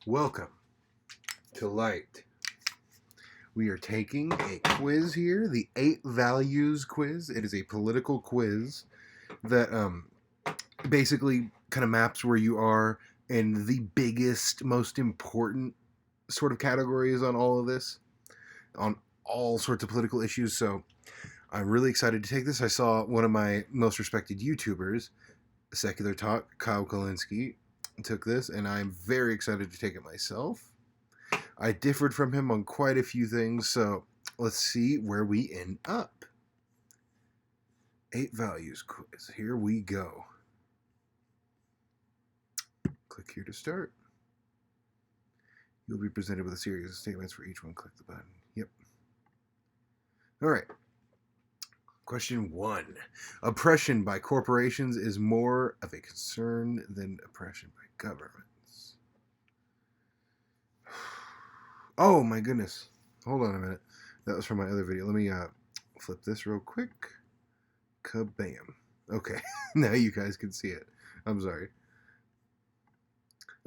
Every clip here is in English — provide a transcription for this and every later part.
Welcome to Light. We are taking a quiz here, the 8 Values quiz. It is a political quiz that basically kind of maps where you are in the biggest, most important sort of categories on all of this, on all sorts of political issues. So I'm really excited to take this. I saw one of my most respected YouTubers, Secular Talk, Kyle Kalinske, took this, and I'm very excited to take it myself. I differed from him on quite a few things, so let's see where we end up. 8 Values quiz. Here we go. Click here to start. You'll be presented with a series of statements for each one. Click the button. Yep. All right. Question 1. Oppression by corporations is more of a concern than oppression by governments. Oh my goodness. Hold on a minute. That was from my other video. Let me flip this real quick. Kabam. Okay. Now you guys can see it. I'm sorry.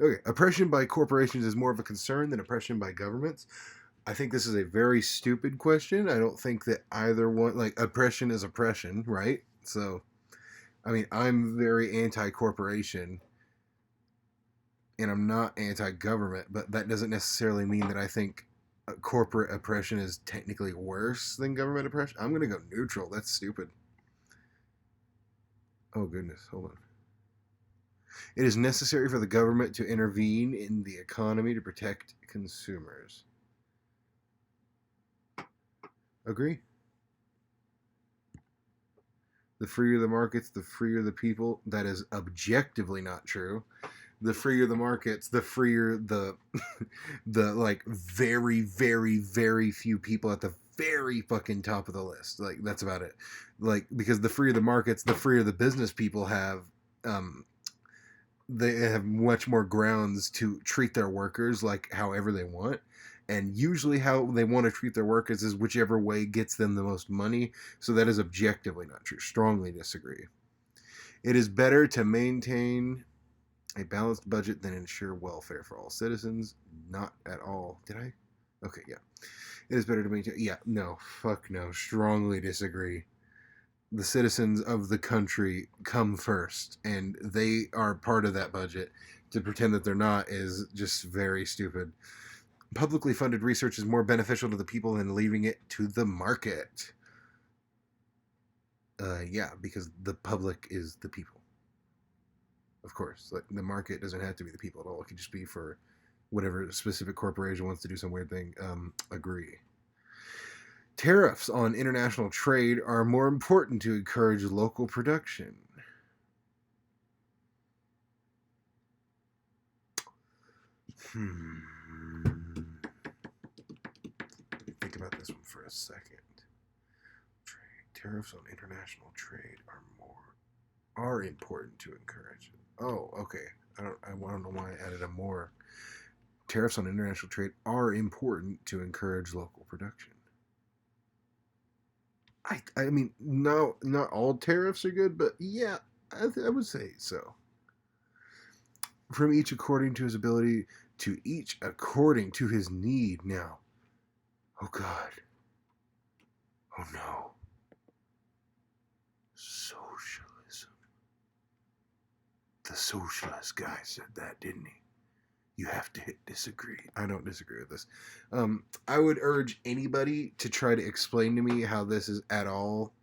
Okay. Oppression by corporations is more of a concern than oppression by governments. I think this is a very stupid question. I don't think that either one, like, oppression is oppression, right? So, I mean, I'm very anti-corporation and I'm not anti-government, but that doesn't necessarily mean that I think corporate oppression is technically worse than government oppression. I'm going to go neutral. That's stupid. Oh, goodness. Hold on. It is necessary for the government to intervene in the economy to protect consumers. Agree? The freer the markets, the freer the people. That is objectively not true. The freer the markets, the freer the the like very, very, very few people at the very fucking top of the list. Like, that's about it. Like, because the freer the markets, the freer the business people have, they have much more grounds to treat their workers like however they want. And usually how they want to treat their workers is whichever way gets them the most money. So that is objectively not true. Strongly disagree. It is better to maintain a balanced budget than ensure welfare for all citizens. Not at all. Did I? Okay, yeah. It is better to maintain. Yeah, no. Fuck no. Strongly disagree. The citizens of the country come first, and they are part of that budget. To pretend that they're not is just very stupid. Publicly funded research is more beneficial to the people than leaving it to the market. Yeah, because the public is the people. Of course, like, the market doesn't have to be the people at all. It can just be for whatever specific corporation wants to do some weird thing. Agree. Tariffs on international trade are more important to encourage local production. Think about this one for a second. Tariffs on international trade are important to encourage it. Oh, okay. I don't know why I added a more. Tariffs on international trade are important to encourage local production. I mean, no, not all tariffs are good, but yeah, I would say so. From each according to his ability, to each according to his need. Now, oh God, oh no, socialism. The socialist guy said that, didn't he? You have to hit disagree. I don't disagree with this. I would urge anybody to try to explain to me how this is at all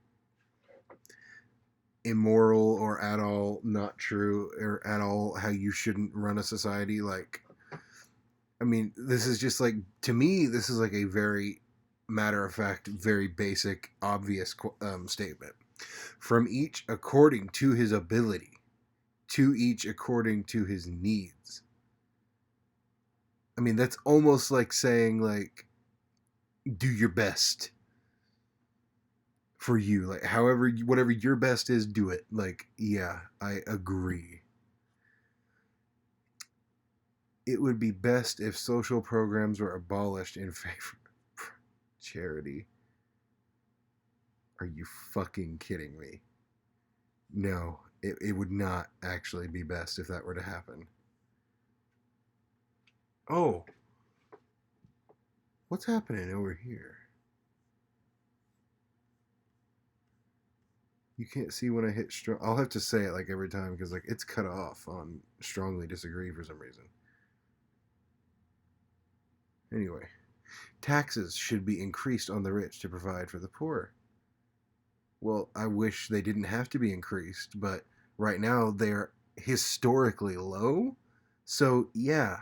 immoral or at all not true or at all how you shouldn't run a society. Like, I mean, this is just like, to me, this is like a very matter of fact, very basic, obvious statement. From each according to his ability, to each according to his needs. I mean, that's almost like saying, like, do your best for you. Like, however, whatever your best is, do it. Like, yeah, I agree. It would be best if social programs were abolished in favor of charity. Are you fucking kidding me? No, it would not actually be best if that were to happen. Oh, what's happening over here? You can't see when I hit strong. I'll have to say it like every time because like it's cut off on strongly disagree for some reason. Anyway, taxes should be increased on the rich to provide for the poor. Well, I wish they didn't have to be increased, but right now they're historically low. So, yeah,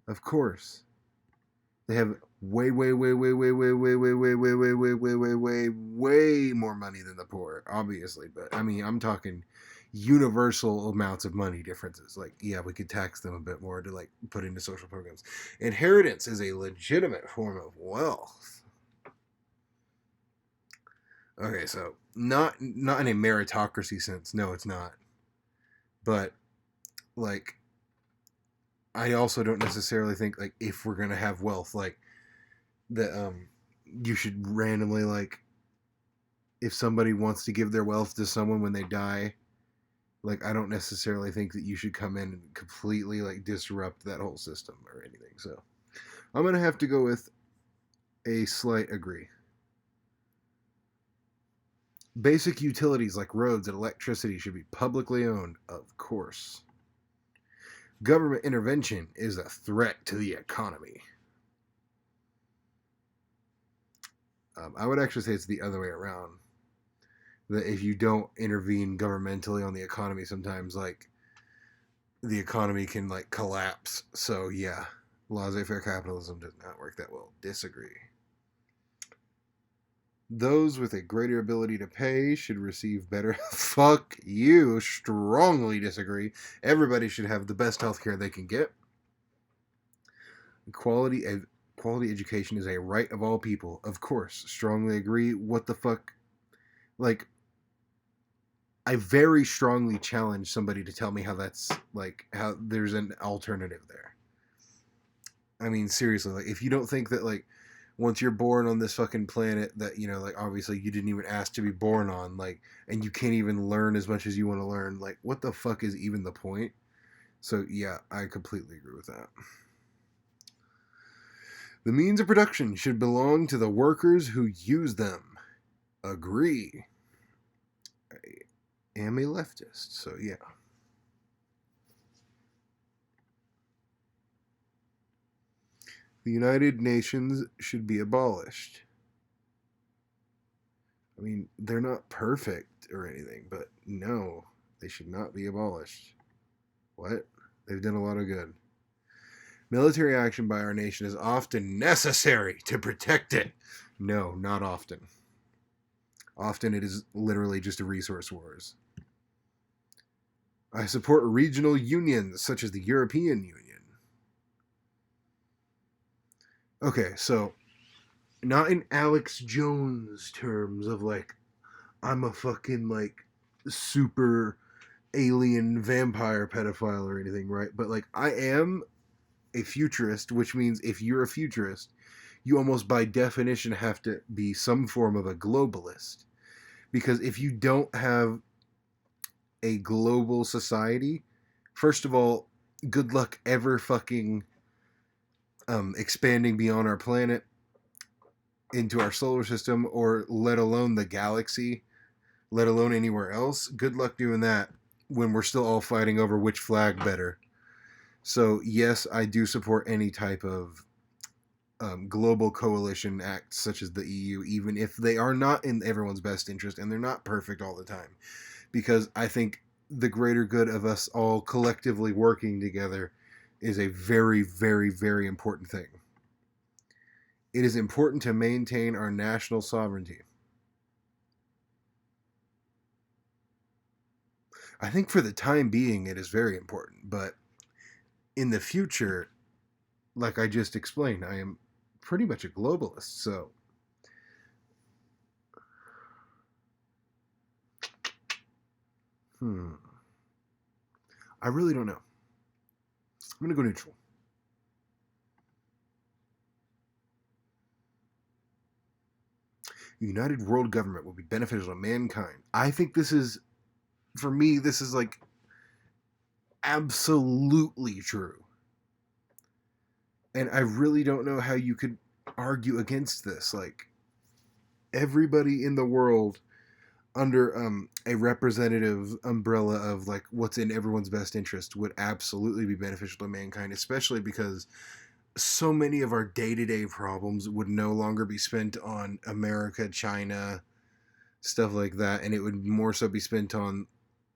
of course. They have way, way, way, way, way, way, way, way, way, way, way, way, way, way, way, way more money than the poor, obviously. But I mean, I'm talking universal amounts of money differences. Like, yeah, we could tax them a bit more to like put into social programs. Inheritance is a legitimate form of wealth. Okay, so not in a meritocracy sense. No, it's not. But like I also don't necessarily think like if we're gonna have wealth, like that you should randomly like if somebody wants to give their wealth to someone when they die, like I don't necessarily think that you should come in and completely like disrupt that whole system or anything. So I'm gonna have to go with a slight agree. Basic utilities like roads and electricity should be publicly owned, of course. Government intervention is a threat to the economy. I would actually say it's the other way around. That if you don't intervene governmentally on the economy, sometimes like the economy can like collapse. So yeah, laissez-faire capitalism does not work that well. Disagree. Those with a greater ability to pay should receive better. Fuck you. Strongly disagree. Everybody should have the best healthcare they can get. Quality education is a right of all people. Of course, strongly agree. What the fuck? Like, I very strongly challenge somebody to tell me how that's like how there's an alternative there. I mean, seriously, like if you don't think that like once you're born on this fucking planet that you know like obviously you didn't even ask to be born on like and you can't even learn as much as you want to learn like what the fuck is even the point? So yeah, I completely agree with that. The means of production should belong to the workers who use them. Agree. I am a leftist, so yeah. The United Nations should be abolished. I mean, they're not perfect or anything, but no, they should not be abolished. What? They've done a lot of good. Military action by our nation is often necessary to protect it. No, not often. Often it is literally just a resource wars. I support regional unions such as the European Union. Okay, so not in Alex Jones terms of like I'm a fucking like super alien vampire pedophile or anything, right? But like I am a futurist, which means if you're a futurist, you almost by definition have to be some form of a globalist. Because if you don't have a global society, first of all, good luck ever fucking expanding beyond our planet into our solar system or let alone the galaxy, let alone anywhere else. Good luck doing that when we're still all fighting over which flag better. So, yes, I do support any type of global coalition acts such as the EU, even if they are not in everyone's best interest and they're not perfect all the time. Because I think the greater good of us all collectively working together is a very, very, very important thing. It is important to maintain our national sovereignty. I think for the time being, it is very important, but in the future, like I just explained, I am pretty much a globalist, so. I really don't know. I'm going to go neutral. United world government will be beneficial to mankind. I think this is, for me, this is like absolutely true. And I really don't know how you could argue against this. Like, everybody in the world under a representative umbrella of like what's in everyone's best interest would absolutely be beneficial to mankind, especially because so many of our day-to-day problems would no longer be spent on America, China, stuff like that, and it would more so be spent on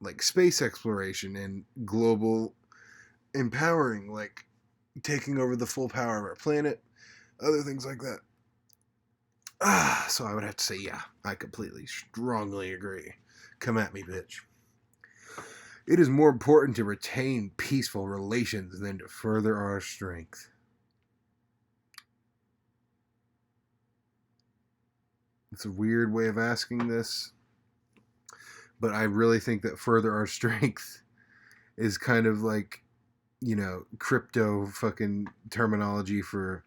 like space exploration and global empowering, like taking over the full power of our planet, other things like that. So I would have to say, yeah, I completely, strongly agree. Come at me, bitch. It is more important to retain peaceful relations than to further our strength. It's a weird way of asking this, but I really think that further our strength is kind of like, crypto fucking terminology for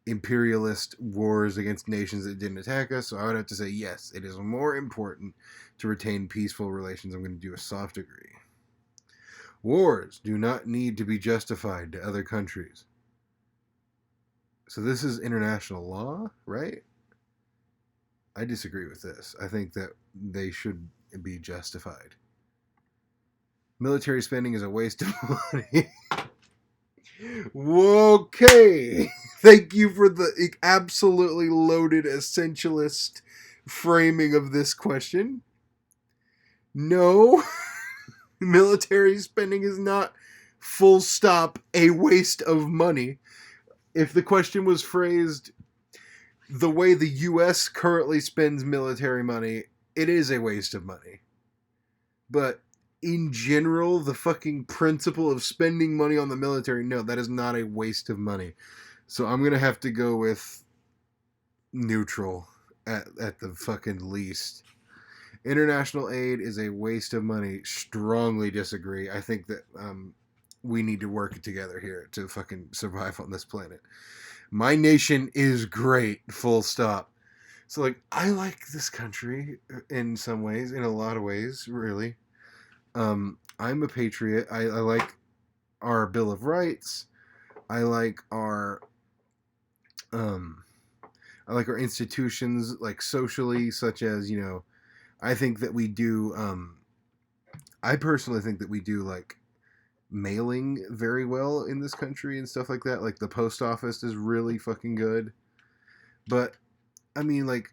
imperialist wars against nations that didn't attack us. So I would have to say, yes, it is more important to retain peaceful relations. I'm going to do a soft agree. Wars do not need to be justified to other countries. So this is international law, right? I disagree with this. I think that they should be justified. Military spending is a waste of money. Okay. Thank you for the absolutely loaded essentialist framing of this question. No, military spending is not full stop a waste of money. If the question was phrased the way the US currently spends military money, it is a waste of money. But in general, the fucking principle of spending money on the military, no, that is not a waste of money. So I'm going to have to go with neutral at the fucking least. International aid is a waste of money. Strongly disagree. I think that we need to work together here to fucking survive on this planet. My nation is great, full stop. So, like, I like this country in some ways, in a lot of ways, really. I'm a patriot. I like our Bill of Rights. I like our I like our institutions, like socially, such as, I think that we do I personally think that we do like mailing very well in this country and stuff like that. Like the post office is really fucking good. But I mean, like,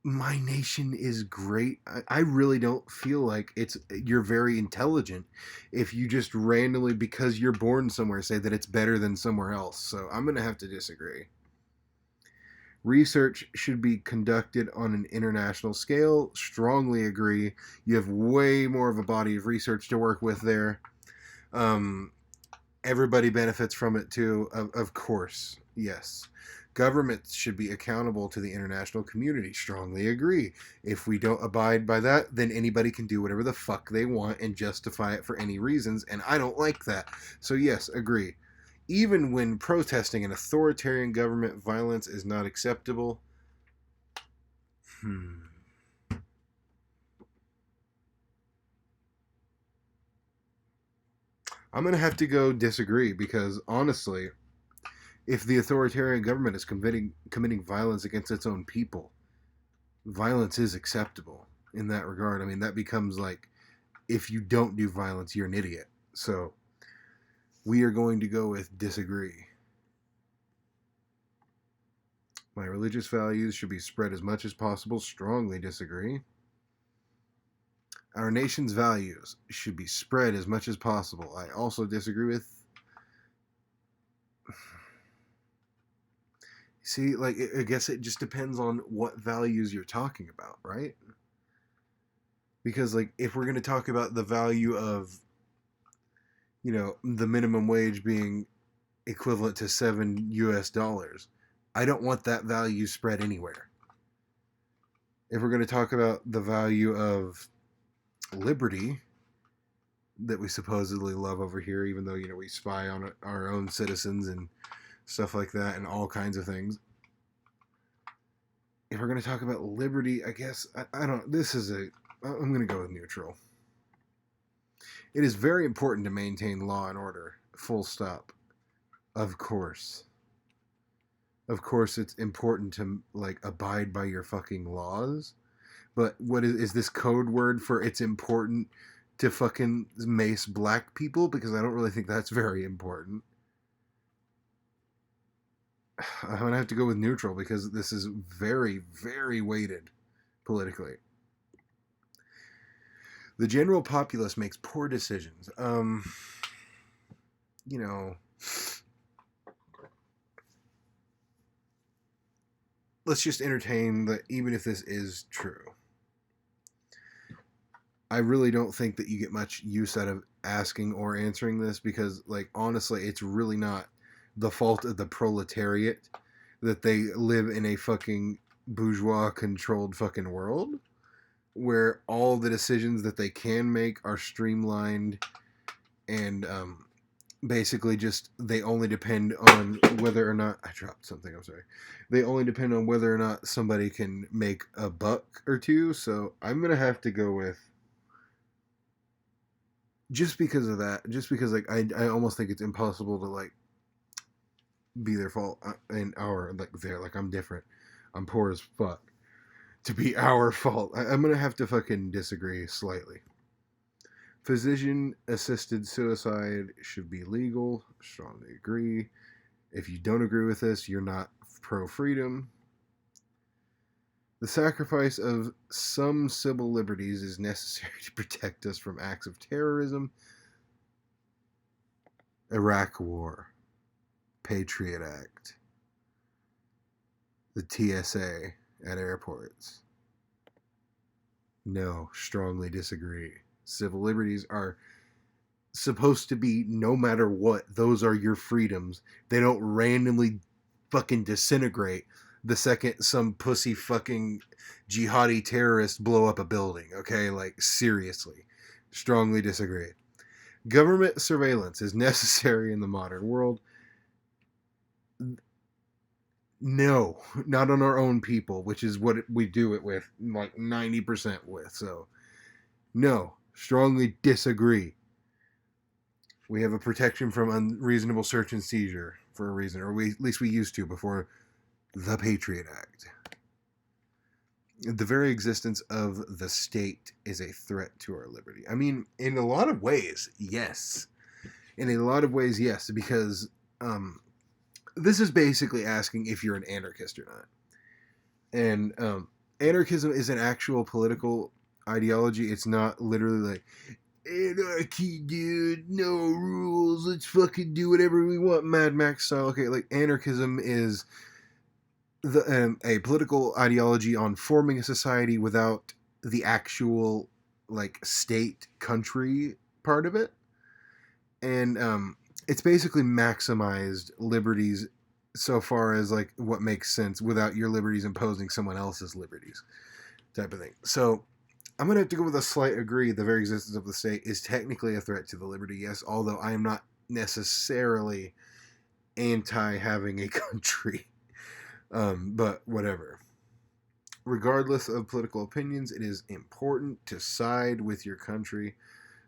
my nation is great. I really don't feel like you're very intelligent if you just randomly, because you're born somewhere, say that it's better than somewhere else. So I'm gonna have to disagree. Research should be conducted on an international scale. Strongly agree. You have way more of a body of research to work with there. Everybody benefits from it too, of course. Yes. Governments should be accountable to the international community. Strongly agree. If we don't abide by that, then anybody can do whatever the fuck they want and justify it for any reasons, and I don't like that. So yes, agree. Even when protesting an authoritarian government, violence is not acceptable. I'm going to have to go disagree because, honestly, if the authoritarian government is committing violence against its own people, violence is acceptable in that regard. I mean, that becomes like, if you don't do violence, you're an idiot. So we are going to go with disagree. My religious values should be spread as much as possible. Strongly disagree. Our nation's values should be spread as much as possible. I also disagree with. See, like, I guess it just depends on what values you're talking about, right? Because, like, if we're going to talk about the value of, the minimum wage being equivalent to $7 US, I don't want that value spread anywhere. If we're going to talk about the value of liberty that we supposedly love over here, even though, we spy on our own citizens and stuff like that and all kinds of things. If we're going to talk about liberty, I guess, I don't, I'm going to go with neutral. It is very important to maintain law and order, full stop. Of course. Of course it's important to like abide by your fucking laws. But what is this code word for it's important to fucking mace black people? Because I don't really think that's very important. I'm gonna have to go with neutral because this is very, very weighted politically. The general populace makes poor decisions. You know, let's just entertain that even if this is true, I really don't think that you get much use out of asking or answering this because, like, honestly, it's really not the fault of the proletariat that they live in a fucking bourgeois controlled fucking world where all the decisions that they can make are streamlined and basically just they only depend on whether or not I dropped something. I'm sorry. They only depend on whether or not somebody can make a buck or two. So I'm gonna have to go with just because of that. Just because like I almost think it's impossible to like be their fault and our like their like I'm different. I'm poor as fuck to be our fault. I'm gonna have to fucking disagree slightly. Physician assisted suicide should be legal. Strongly agree. If you don't agree with this, you're not pro freedom. The sacrifice of some civil liberties is necessary to protect us from acts of terrorism. Iraq War, Patriot Act, the TSA at airports. No, strongly disagree. Civil liberties are supposed to be no matter what, those are your freedoms. They don't randomly fucking disintegrate the second some pussy fucking jihadi terrorists blow up a building, okay? Like, seriously. Strongly disagree. Government surveillance is necessary in the modern world. No, not on our own people, which is what we do it with, like 90% with. So, no, strongly disagree. We have a protection from unreasonable search and seizure for a reason, or at least we used to before the Patriot Act. The very existence of the state is a threat to our liberty. I mean, in a lot of ways, yes. In a lot of ways, yes, because this is basically asking if you're an anarchist or not. And anarchism is an actual political ideology. It's not literally like, anarchy, dude, no rules, let's fucking do whatever we want, Mad Max style. Okay, like anarchism is a political ideology on forming a society without the actual like state country part of it, and it's basically maximized liberties so far as like what makes sense without your liberties imposing someone else's liberties type of thing. So I'm going to have to go with a slight agree. The very existence of the state is technically a threat to the liberty, yes, although I am not necessarily anti having a country. But whatever. Regardless of political opinions, it is important to side with your country.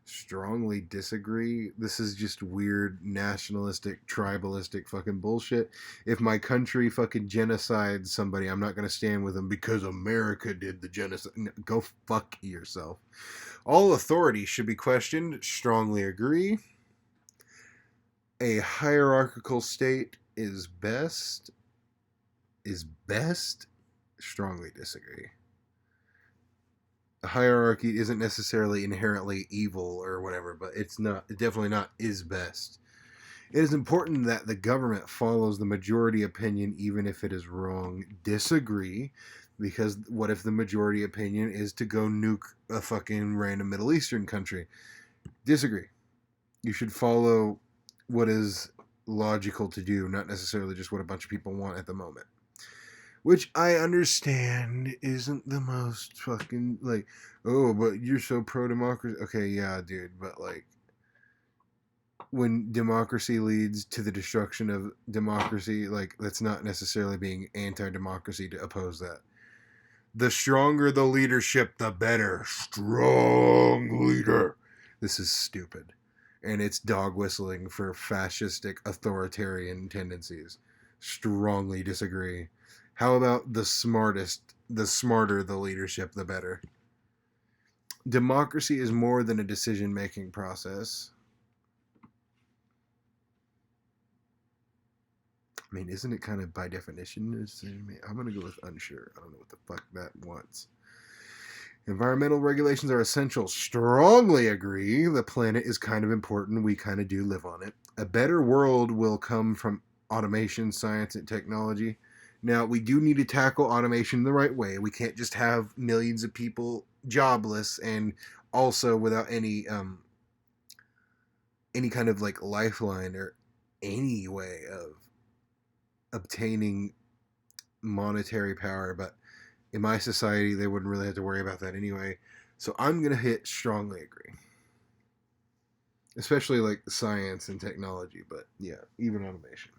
Strongly disagree. This is just weird nationalistic, tribalistic fucking bullshit. If my country fucking genocides somebody, I'm not going to stand with them because America did the genocide. Go fuck yourself. All authority should be questioned. Strongly agree. A hierarchical state is best. Is best? Strongly disagree. A hierarchy isn't necessarily inherently evil or whatever, but it's definitely not is best. It is important that the government follows the majority opinion even if it is wrong. Disagree, because what if the majority opinion is to go nuke a fucking random Middle Eastern country? Disagree. You should follow what is logical to do, not necessarily just what a bunch of people want at the moment. Which I understand isn't the most fucking, like, oh, but you're so pro-democracy. Okay, yeah, dude, but, like, when democracy leads to the destruction of democracy, like, that's not necessarily being anti-democracy to oppose that. The stronger the leadership, the better. Strong leader. This is stupid. and it's dog whistling for fascistic authoritarian tendencies. Strongly disagree. How about the smarter the leadership, the better? Democracy is more than a decision making process. I mean, isn't it kind of by definition a decision? I'm going to go with unsure. I don't know what the fuck that wants. Environmental regulations are essential. Strongly agree. The planet is kind of important. We kind of do live on it. A better world will come from automation, science, and technology. Now, we do need to tackle automation the right way. We can't just have millions of people jobless and also without any kind of like lifeline or any way of obtaining monetary power. But in my society, they wouldn't really have to worry about that anyway. So I'm going to hit strongly agree. Especially like science and technology, but yeah, even automation.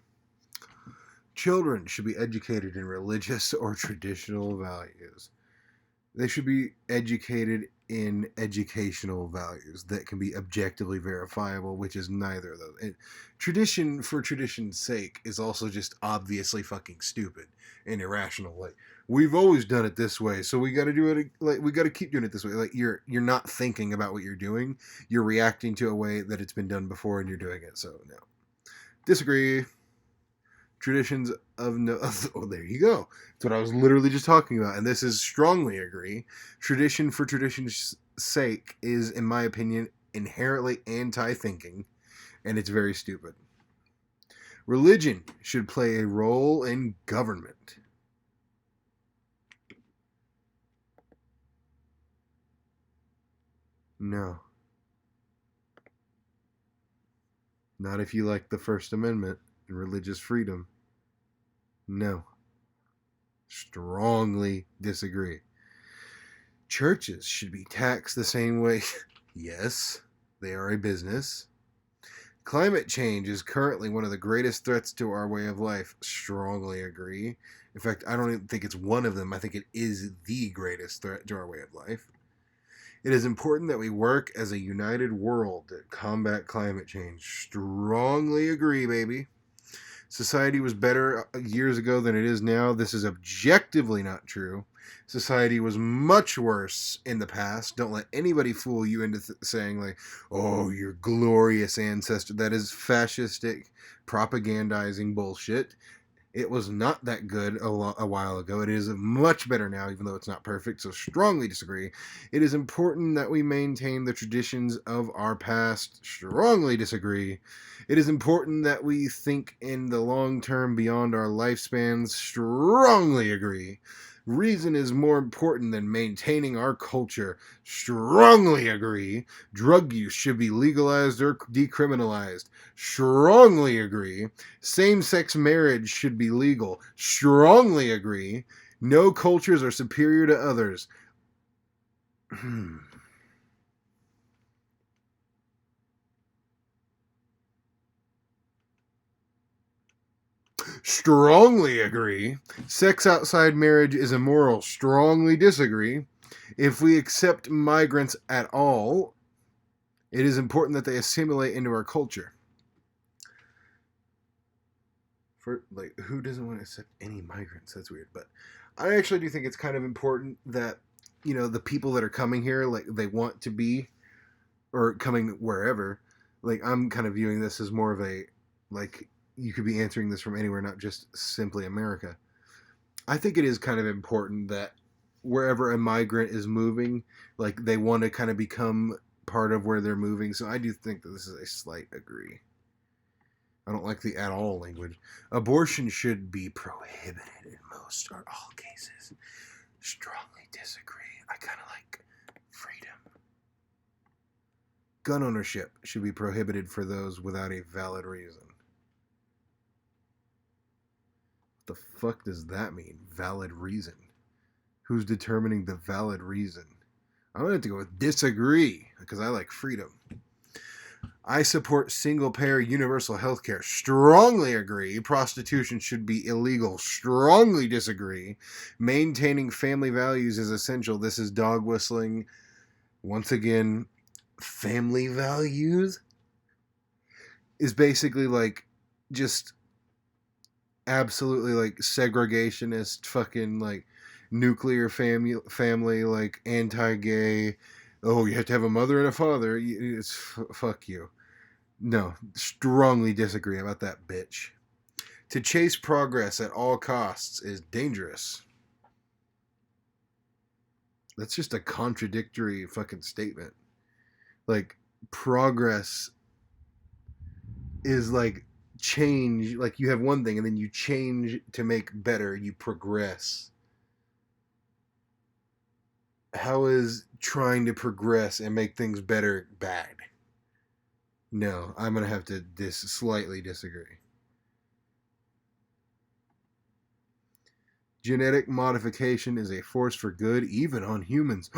Children should be educated in religious or traditional values. They should be educated in educational values that can be objectively verifiable, which is neither of those. And tradition for tradition's sake is also just obviously fucking stupid and irrational. Like, we've always done it this way, so we got to do it. Like, we got to keep doing it this way. Like, you're not thinking about what you're doing. You're reacting to a way that it's been done before, and you're doing it. So no, disagree. Traditions of no. Oh, there you go. That's what I was literally just talking about, and this is strongly agree. Tradition for tradition's sake is, in my opinion, inherently anti-thinking, and it's very stupid. Religion should play a role in government. No. Not if you like the First Amendment and religious freedom. No. Strongly disagree. Churches should be taxed the same way. Yes, they are a business. Climate change is currently one of the greatest threats to our way of life. Strongly agree. In fact, I don't even think it's one of them. I think it is the greatest threat to our way of life. It is important that we work as a united world to combat climate change. Strongly agree, baby. Society was better years ago than it is now. This is objectively not true. Society was much worse in the past. Don't let anybody fool you into saying, like, oh, your glorious ancestor. That is fascistic, propagandizing bullshit. It was not that good a while ago. It is much better now, even though it's not perfect, so strongly disagree. It is important that we maintain the traditions of our past. Strongly disagree. It is important that we think in the long term beyond our lifespans. Strongly agree. Reason is more important than maintaining our culture. Strongly agree. Drug use should be legalized or decriminalized. Strongly agree. Same-sex marriage should be legal. Strongly agree. No cultures are superior to others. Strongly agree. Sex outside marriage is immoral. Strongly disagree. If we accept migrants at all, it is important that they assimilate into our culture. For like, who doesn't want to accept any migrants? That's weird, but I actually do think it's kind of important that, you know, the people that are coming here, like, they want to be, or coming wherever. Like, I'm kind of viewing this as more of a, like, you could be answering this from anywhere, not just simply America. I think it is kind of important that wherever a migrant is moving, like, they want to kind of become part of where they're moving. So I do think that this is a slight agree. I don't like the at all language. Abortion should be prohibited in most or all cases. Strongly disagree. I kind of like freedom. Gun ownership should be prohibited for those without a valid reason. What the fuck does that mean? Valid reason? Who's determining the valid reason? I'm gonna have to go with disagree because I like freedom. I support single-payer universal health care. Strongly agree. Prostitution should be illegal. Strongly disagree. Maintaining family values is essential. This is dog whistling. Once again, family values? is basically like just absolutely like segregationist fucking like nuclear family like anti-gay. Oh, you have to have a mother and a father. It's fuck you. No, strongly disagree about that bitch. To chase progress at all costs is dangerous. That's just a contradictory fucking statement. Like, progress is like change. Like, you have one thing and then you change to make better, you progress. How is trying to progress and make things better bad? No, I'm going to have to slightly disagree. Genetic modification is a force for good, even on humans.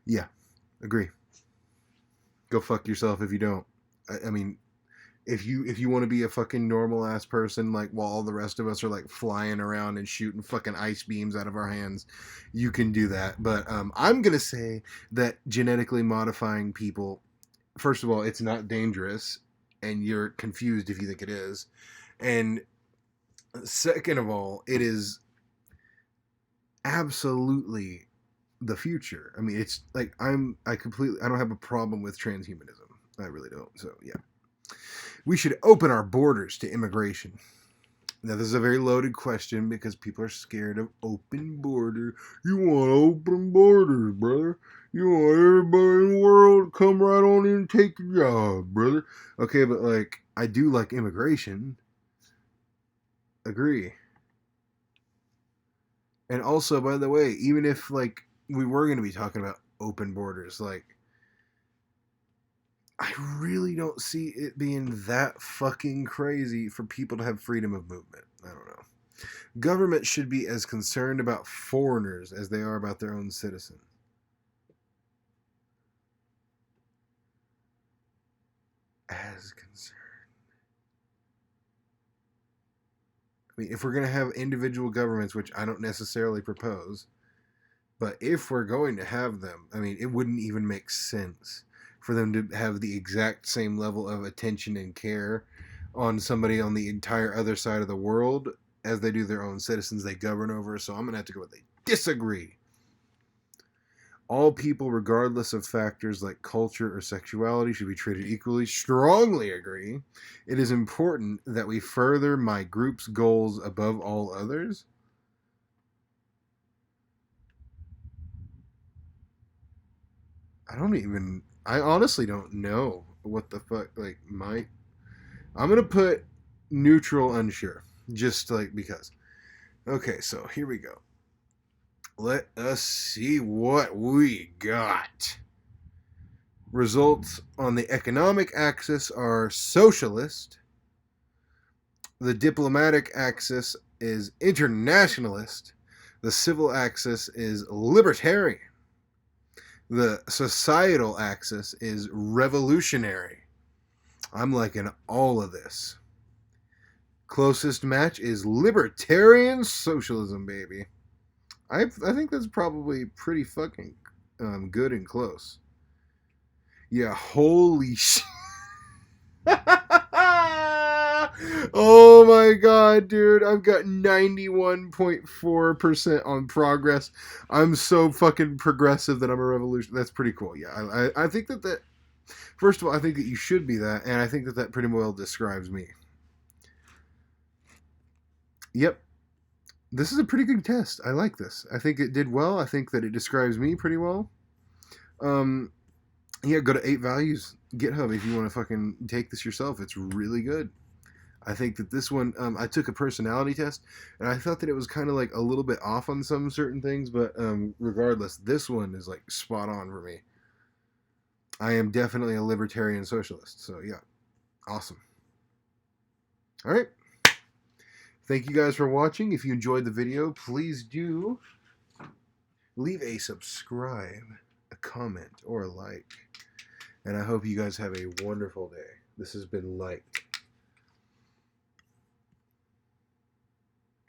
Yeah, agree. Go fuck yourself if you don't. I mean, if you want to be a fucking normal ass person, like while all the rest of us are like flying around and shooting fucking ice beams out of our hands, you can do that. But I'm gonna say that genetically modifying people, first of all, it's not dangerous, and you're confused if you think it is, and second of all, it is absolutely the future. I mean, it's like I don't have a problem with transhumanism. I really don't. So yeah, we should open our borders to immigration. Now, this is a very loaded question because people are scared of open border. You want open borders, brother. You want everybody in the world to come right on in and take your job, brother. Okay, but like, I do like immigration. Agree. And also, by the way, even if like we were going to be talking about open borders, like I really don't see it being that fucking crazy for people to have freedom of movement. I don't know. Government should be as concerned about foreigners as they are about their own citizens. As concerned. I mean, if we're going to have individual governments, which I don't necessarily propose, but if we're going to have them, I mean, it wouldn't even make sense for them to have the exact same level of attention and care on somebody on the entire other side of the world as they do their own citizens they govern over. So I'm going to have to go with a disagree. All people, regardless of factors like culture or sexuality, should be treated equally. Strongly agree. It is important that we further my group's goals above all others. I honestly don't know what the fuck, like, I'm gonna put neutral unsure, just like because. Okay, so here we go. Let us see what we got. Results on the economic axis are socialist. The diplomatic axis is internationalist. The civil axis is libertarian. The societal axis is revolutionary. I'm liking all of this. Closest match is libertarian socialism, baby. I think that's probably pretty fucking good and close. Yeah, holy shit. Oh my god, dude. I've got 91.4% on progress. I'm so fucking progressive that I'm a revolution. That's pretty cool. Yeah, I think that first of all, I think that you should be that, and I think that pretty well describes me. Yep. This is a pretty good test. I like this. I think it did well. I think that it describes me pretty well. Yeah, go to 8 Values GitHub if you want to fucking take this yourself. It's really good. I think that this one, I took a personality test, and I thought that it was kind of like a little bit off on some certain things, but regardless, this one is like spot on for me. I am definitely a libertarian socialist, so yeah, awesome. All right. Thank you guys for watching. If you enjoyed the video, please do leave a subscribe, a comment, or a like. And I hope you guys have a wonderful day. This has been Light.